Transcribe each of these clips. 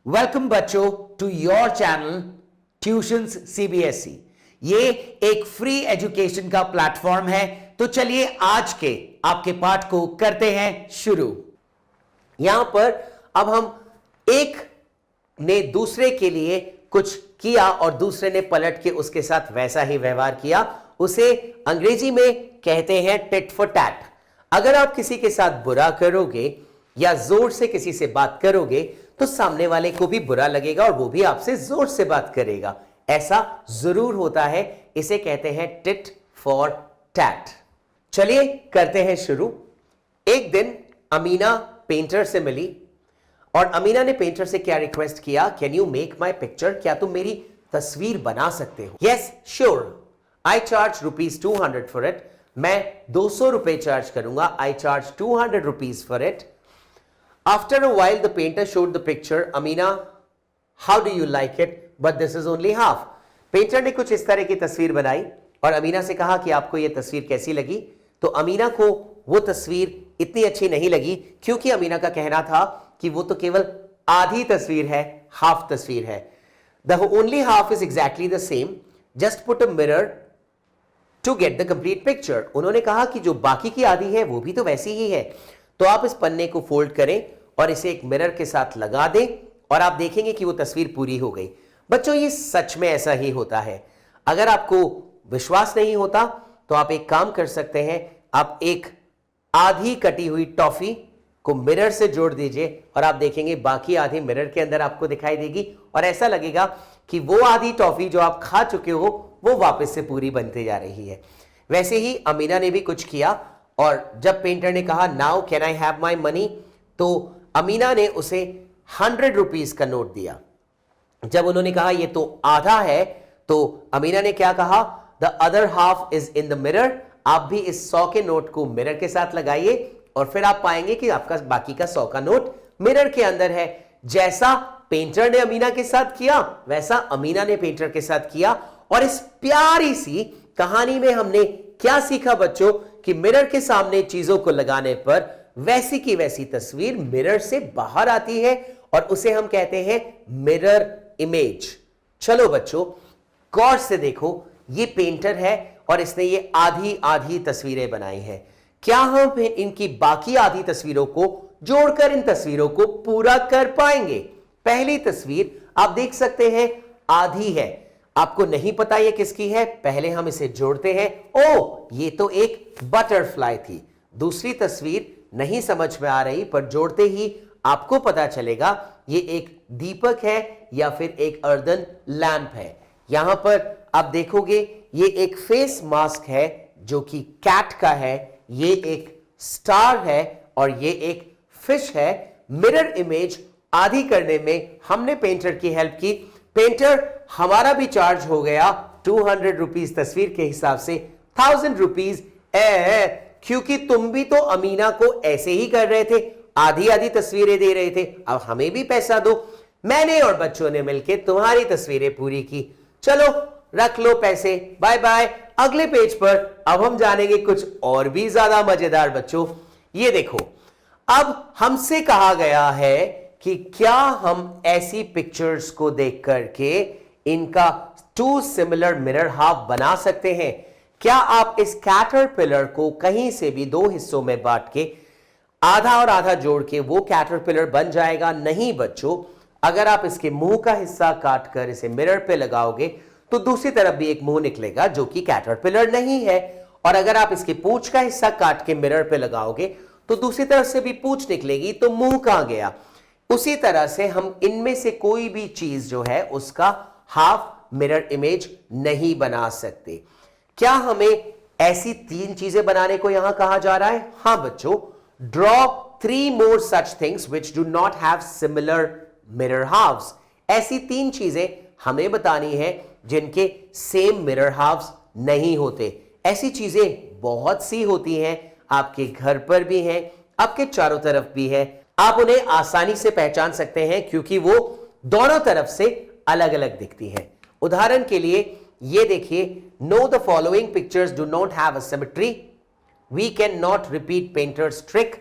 Welcome बच्चों to your channel tuitions CBSE. ये एक फ्री एजुकेशन का प्लेटफॉर्म है। तो चलिए आज के आपके पाठ को करते हैं शुरू। यहां पर अब हम एक ने दूसरे के लिए कुछ किया और दूसरे ने पलट के उसके साथ वैसा ही व्यवहार किया, उसे अंग्रेजी में कहते हैं टिट फॉर टैट। अगर आप किसी के साथ बुरा करोगे या जोर से किसी से बात करोगे तो सामने वाले को भी बुरा लगेगा और वो भी आपसे जोर से बात करेगा। ऐसा जरूर होता है, इसे कहते हैं टिट फॉर टैट। चलिए करते हैं शुरू। एक दिन अमीना पेंटर से मिली और अमीना ने पेंटर से क्या रिक्वेस्ट किया, can you make my picture, क्या तुम मेरी तस्वीर बना सकते हो? Yes sure, I charge ₹200 for it, मैं 200 रुपए चार्ज करूंगा। आई charge 200 rupees for it. After a while, the painter showed the picture. Amina, how do you like it? But this is only half. Painter ने कुछ इस तरह की तस्वीर बनाई और अमीना से कहा कि आपको यह तस्वीर कैसी लगी? तो अमीना को वो तस्वीर इतनी अच्छी नहीं लगी क्योंकि अमीना का कहना था कि वो तो केवल आधी तस्वीर है, हाफ तस्वीर है। The only half is exactly the same. Just put a mirror to get the complete picture. उन्होंने कहा कि जो बाकी की आधी है वो भी तो वैसी ही है, तो आप इस पन्ने को फोल्ड करें और इसे एक मिरर के साथ लगा दें और आप देखेंगे कि वो तस्वीर पूरी हो गई। बच्चों, ये सच में ऐसा ही होता है। अगर आपको विश्वास नहीं होता तो आप एक काम कर सकते हैं, आप एक आधी कटी हुई टॉफी को मिरर से जोड़ दीजिए और आप देखेंगे बाकी आधी मिरर के अंदर आपको दिखाई देगी और ऐसा लगेगा कि वो आधी टॉफी जो आप खा चुके हो वो वापस से पूरी बनते जा रही है। वैसे ही अमीना ने भी कुछ किया और जब पेंटर ने कहा now can I have my money, तो अमीना ने उसे 100 रुपीज का नोट दिया। जब उन्होंने कहा ये तो आधा है, तो अमीना ने क्या कहा, the other half is in the mirror. आप भी इस 100 के नोट को मिरर के साथ लगाइए और फिर आप पाएंगे कि आपका बाकी का 100 का नोट मिरर के अंदर है। जैसा पेंटर ने अमीना के साथ किया वैसा अमीना ने पेंटर के साथ किया। और इस प्यारी सी कहानी में हमने क्या सीखा बच्चों, कि मिरर के सामने चीजों को लगाने पर वैसी की वैसी तस्वीर मिरर से बाहर आती है और उसे हम कहते हैं मिरर इमेज। चलो बच्चों, गौर से देखो, ये पेंटर है और इसने ये आधी आधी तस्वीरें बनाई हैं। क्या हम इनकी बाकी आधी तस्वीरों को जोड़कर इन तस्वीरों को पूरा कर पाएंगे? पहली तस्वीर आप देख सकते हैं आधी है, आपको नहीं पता ये किसकी है, पहले हम इसे जोड़ते हैं। ओ, ये तो एक बटरफ्लाई थी। दूसरी तस्वीर नहीं समझ में आ रही, पर जोड़ते ही आपको पता चलेगा ये एक दीपक है या फिर एक अर्दन लैंप है। यहां पर आप देखोगे ये एक फेस मास्क है जो कि कैट का है, ये एक स्टार है और ये एक फिश है। मिरर इमेज आधी करने में हमने पेंटर की हेल्प की। पेंटर, हमारा भी चार्ज हो गया 200 रुपीज तस्वीर के हिसाब से, 1000 रुपीज, क्योंकि तुम भी तो अमीना को ऐसे ही कर रहे थे, आधी आधी तस्वीरें दे रहे थे, अब हमें भी पैसा दो। मैंने और बच्चों ने मिलकर तुम्हारी तस्वीरें पूरी की, चलो रख लो पैसे, बाय बाय। अगले पेज पर अब हम जानेंगे कुछ और भी ज्यादा मजेदार। बच्चों ये देखो, अब हमसे कहा गया है कि क्या हम ऐसी पिक्चर्स को देख करके इनका 2 सिमिलर मिरर हाफ बना सकते हैं? क्या आप इस कैटरपिलर को कहीं से भी 2 हिस्सों में बांट के आधा और आधा जोड़ के वो कैटरपिलर बन जाएगा? नहीं बच्चों, अगर आप इसके मुंह का हिस्सा काट कर इसे मिरर पे लगाओगे तो दूसरी तरफ भी एक मुंह निकलेगा जो कि कैटरपिलर नहीं है, और अगर आप इसके पूंछ का हिस्सा काट के मिरर पे लगाओगे तो दूसरी तरफ से भी पूंछ निकलेगी, तो मुंह कहां गया? उसी तरह से हम इनमें से कोई भी चीज जो है उसका हाफ मिरर इमेज नहीं बना सकते। क्या हमें ऐसी 3 चीजें बनाने को यहां कहा जा रहा है? हां बच्चों, draw 3 more such things which do not have similar mirror halves। ऐसी 3 चीजें हमें बतानी है जिनके सेम मिरर हाफ्स नहीं होते। ऐसी चीजें बहुत सी होती हैं, आपके घर पर भी हैं, आपके चारों तरफ भी है। आप उन्हें आसानी से पहचान सकते हैं क्योंकि वो दोनों तरफ से अलग अलग दिखती हैं। उदाहरण के लिए ये देखिए, know the following pictures do not have a symmetry, we can not repeat painters trick.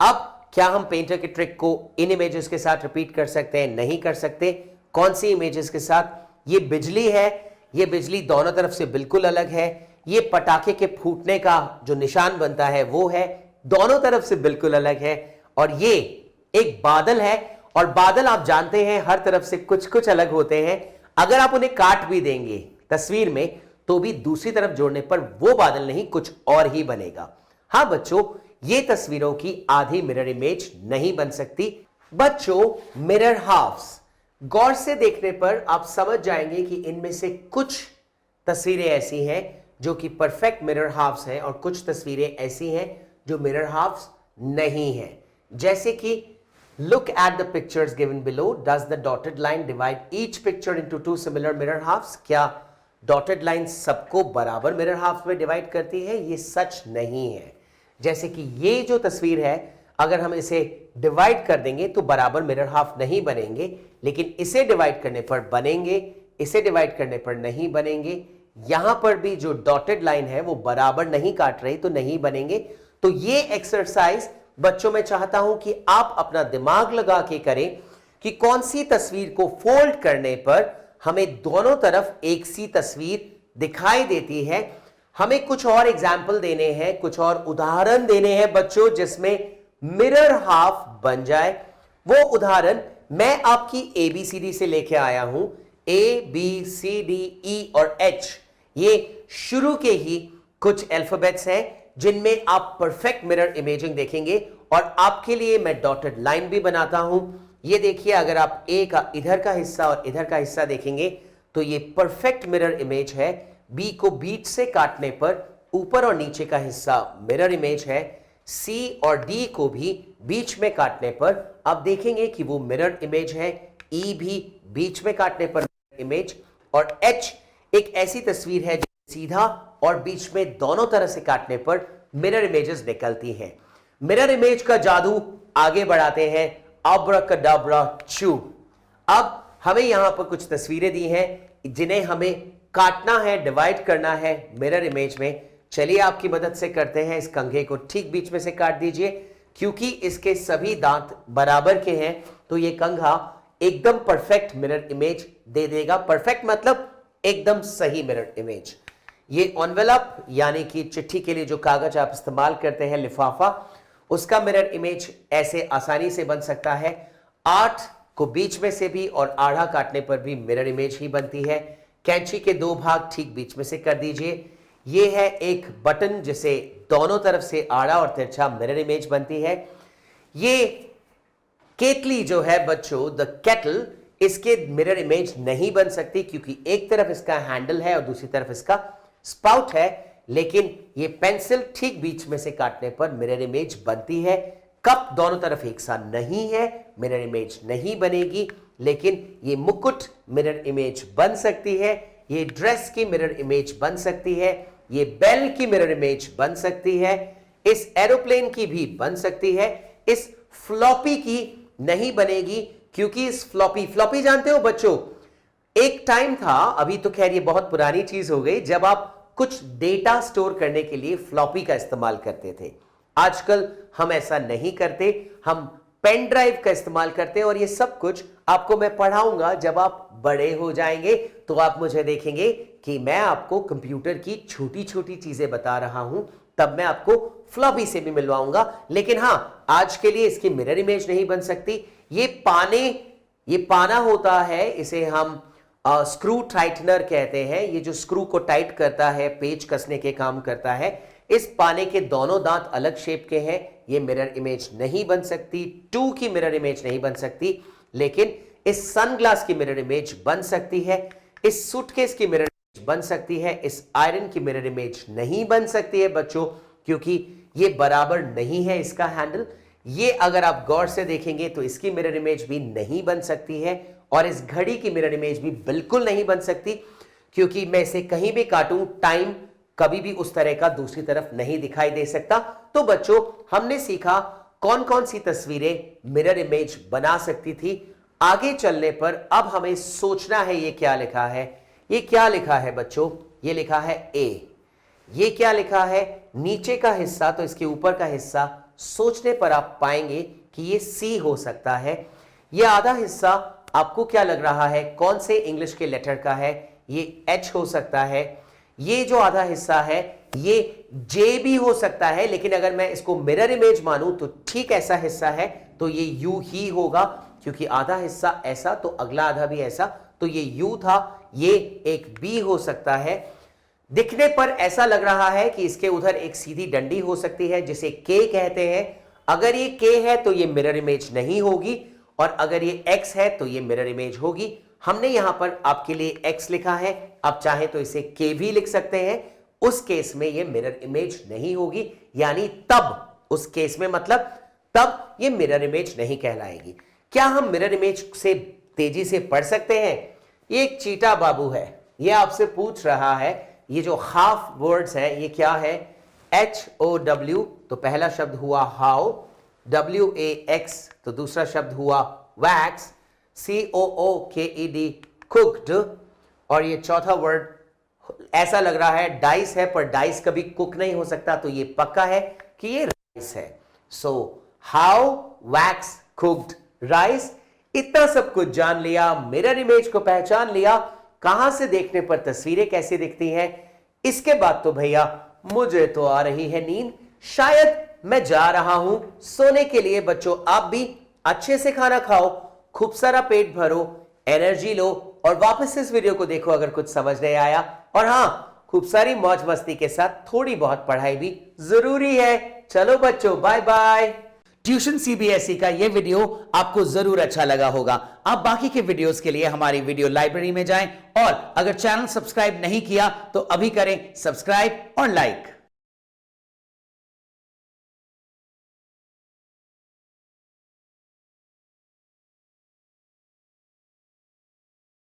अब क्या हम पेंटर के ट्रिक को इन इमेजेस के साथ रिपीट कर सकते हैं? नहीं कर सकते। कौन सी इमेजेस के साथ? ये बिजली है, ये बिजली दोनों तरफ से बिल्कुल अलग है। ये पटाखे के फूटने का जो निशान बनता है वो है, दोनों तरफ से बिल्कुल अलग है। और ये एक बादल है, और बादल आप जानते हैं हर तरफ से कुछ कुछ अलग होते हैं। अगर आप उन्हें काट भी देंगे तस्वीर में तो भी दूसरी तरफ जोड़ने पर वो बादल नहीं, कुछ और ही बनेगा। हां बच्चों, ये तस्वीरों की आधी मिरर इमेज नहीं बन सकती। बच्चों, मिरर हाफ्स गौर से देखने पर आप समझ जाएंगे कि इनमें से कुछ तस्वीरें ऐसी हैं जो कि परफेक्ट मिरर हाफ्स हैं, और कुछ तस्वीरें ऐसी हैं जो मिरर हाफ्स नहीं हैं। जैसे कि look at the pictures given below. Does the dotted line divide each picture into two similar mirror halves? क्या डॉटेड लाइन सबको बराबर मिरर हाफ में डिवाइड करती है? ये सच नहीं है। जैसे कि ये जो तस्वीर है, अगर हम इसे डिवाइड कर देंगे तो बराबर मिरर हाफ नहीं बनेंगे, लेकिन इसे डिवाइड करने पर बनेंगे, इसे डिवाइड करने पर नहीं बनेंगे। यहां पर भी जो डॉटेड लाइन है वो बराबर नहीं काट रही तो नहीं बनेंगे। तो ये एक्सरसाइज बच्चों, मैं चाहता हूं कि आप अपना दिमाग लगा के करें कि कौन सी तस्वीर को फोल्ड करने पर हमें दोनों तरफ एक सी तस्वीर दिखाई देती है। हमें कुछ और एग्जाम्पल देने हैं, कुछ और उदाहरण देने हैं बच्चों, जिसमें मिरर हाफ बन जाए। वो उदाहरण मैं आपकी ABCD से लेके आया हूं। ABCDE और H, ये शुरू के ही कुछ अल्फाबेट्स हैं जिनमें आप परफेक्ट मिरर इमेजिंग देखेंगे। और आपके लिए मैं डॉटेड लाइन भी बनाता हूं। ये देखिए, अगर आप ए का इधर का हिस्सा और इधर का हिस्सा देखेंगे तो ये परफेक्ट मिरर इमेज है। बी को बीच से काटने पर ऊपर और नीचे का हिस्सा मिरर इमेज है। सी और डी को भी बीच में काटने पर आप देखेंगे कि वो मिरर इमेज है। ई भी बीच में काटने पर इमेज, और एच एक ऐसी तस्वीर है जो सीधा और बीच में दोनों तरह से काटने पर मिरर इमेजेस निकलती हैं। मिरर इमेज का जादू आगे बढ़ाते हैं। अब्राकडाब्रा चू। अब हमें यहां पर कुछ तस्वीरें दी हैं जिन्हें हमें काटना है, डिवाइड करना है मिरर इमेज में। चलिए आपकी मदद से करते हैं। इस कंघे को ठीक बीच में से काट दीजिए। क्योंकि इसके सभी दांत बराबर के हैं तो ये कंघा एकदम परफेक्ट मिरर इमेज दे देगा। परफेक्ट मतलब एकदम सही मिरर इमेज। ये एनवेलप यानी कि चिट्ठी के लिए जो कागज आप इस्तेमाल करते हैं, लिफाफा, उसका मिरर इमेज ऐसे आसानी से बन सकता है। 8 को बीच में से भी और आधा काटने पर भी मिरर इमेज ही बनती है। कैंची के 2 भाग ठीक बीच में से कर दीजिए। यह है एक बटन जिसे दोनों तरफ से आड़ा और तिरछा मिरर इमेज बनती है। ये केतली जो है बच्चों, द केटल, इसके मिरर इमेज नहीं बन सकती क्योंकि एक तरफ इसका हैंडल है और दूसरी तरफ इसका स्पाउट है। लेकिन ये पेंसिल ठीक बीच में से काटने पर मिरर इमेज बनती है। कप दोनों तरफ एक सा नहीं है, मिरर इमेज नहीं बनेगी। लेकिन ये मुकुट मिरर इमेज बन सकती है। ये ड्रेस की मिरर इमेज बन सकती है। ये बेल की मिरर इमेज बन सकती है। इस एरोप्लेन की भी बन सकती है। इस फ्लॉपी की नहीं बनेगी क्योंकि इस फ्लॉपी जानते हो बच्चों, एक टाइम था, अभी तो खैर ये बहुत पुरानी चीज हो गई, जब आप कुछ डेटा स्टोर करने के लिए फ्लॉपी का इस्तेमाल करते थे। आजकल हम ऐसा नहीं करते, हम पेन ड्राइव का इस्तेमाल करते हैं। और ये सब कुछ आपको मैं पढ़ाऊंगा जब आप बड़े हो जाएंगे, तो आप मुझे देखेंगे कि मैं आपको कंप्यूटर की छोटी छोटी चीजें बता रहा हूं, तब मैं आपको फ्लॉपी से भी मिलवाऊंगा। लेकिन हां, आज के लिए इसकी मिरर इमेज नहीं बन सकती। ये पाना होता है, इसे हम स्क्रू टाइटनर कहते हैं। ये जो स्क्रू को टाइट करता है, पेच कसने के काम करता है। इस पाने के दोनों दांत अलग शेप के हैं, ये मिरर इमेज नहीं बन सकती। 2 की मिरर इमेज नहीं बन सकती। लेकिन इस सनग्लास की मिरर इमेज बन सकती है। इस सूटकेस की मिरर इमेज बन सकती है। इस आयरन की मिरर इमेज नहीं बन सकती है बच्चों, क्योंकि ये बराबर नहीं है इसका हैंडल। ये अगर आप गौर से देखेंगे तो इसकी मिरर इमेज भी नहीं बन सकती है। और इस घड़ी की मिरर इमेज भी बिल्कुल नहीं बन सकती, क्योंकि मैं इसे कहीं भी काटूं, टाइम कभी भी उस तरह का दूसरी तरफ नहीं दिखाई दे सकता। तो बच्चों, हमने सीखा कौन कौन सी तस्वीरें मिरर इमेज बना सकती थी। आगे चलने पर अब हमें सोचना है ये क्या लिखा है। ये क्या लिखा है बच्चों? ये लिखा है ए। ये क्या लिखा है? नीचे का हिस्सा, तो इसके ऊपर का हिस्सा सोचने पर आप पाएंगे कि ये सी हो सकता है। ये आधा हिस्सा आपको क्या लग रहा है कौन से इंग्लिश के लेटर का है? ये एच हो सकता है। ये जो आधा हिस्सा है ये जे भी हो सकता है, लेकिन अगर मैं इसको मिरर इमेज मानूं तो ठीक ऐसा हिस्सा है तो ये यू ही होगा, क्योंकि आधा हिस्सा ऐसा तो अगला आधा भी ऐसा, तो ये यू था। ये एक बी हो सकता है। दिखने पर ऐसा लग रहा है कि इसके उधर एक सीधी डंडी हो सकती है जिसे के कहते हैं। अगर ये के है तो ये मिरर इमेज नहीं होगी, और अगर ये एक्स है तो ये मिरर इमेज होगी। हमने यहां पर आपके लिए एक्स लिखा है, आप चाहे तो इसे के भी लिख सकते हैं। उस केस में ये मिरर इमेज नहीं होगी, यानी तब उस केस में मतलब तब ये मिरर इमेज नहीं कहलाएगी। क्या हम मिरर इमेज से तेजी से पढ़ सकते हैं? ये एक चीटा बाबू है, ये आपसे पूछ रहा है ये जो हाफ वर्ड्स हैं ये क्या है? HOW तो पहला शब्द हुआ हाउ, WAX तो दूसरा शब्द हुआ वैक्स, COOKED कुक्ड, और ये चौथा वर्ड ऐसा लग रहा है डाइस है, पर डाइस कभी कुक नहीं हो सकता, तो ये पक्का है कि ये राइस है। So how, wax, cooked, rice. इतना सब कुछ जान लिया, मिरर इमेज को पहचान लिया, कहां से देखने पर तस्वीरें कैसी दिखती हैं। इसके बाद तो भैया मुझे तो आ रही है नींद, शायद मैं जा रहा हूं सोने के लिए। बच्चों आप भी अच्छे से खाना खाओ, खूब सारा पेट भरो, एनर्जी लो, और वापस इस वीडियो को देखो अगर कुछ समझ नहीं आया। और हां, खूब सारी मौज मस्ती के साथ थोड़ी बहुत पढ़ाई भी जरूरी है। चलो बच्चों, बाय बाय। ट्यूशन सीबीएसई का यह वीडियो आपको जरूर अच्छा लगा होगा। आप बाकी के वीडियोस के लिए हमारी वीडियो लाइब्रेरी में जाएं, और अगर चैनल सब्सक्राइब नहीं किया तो अभी करें सब्सक्राइब और लाइक।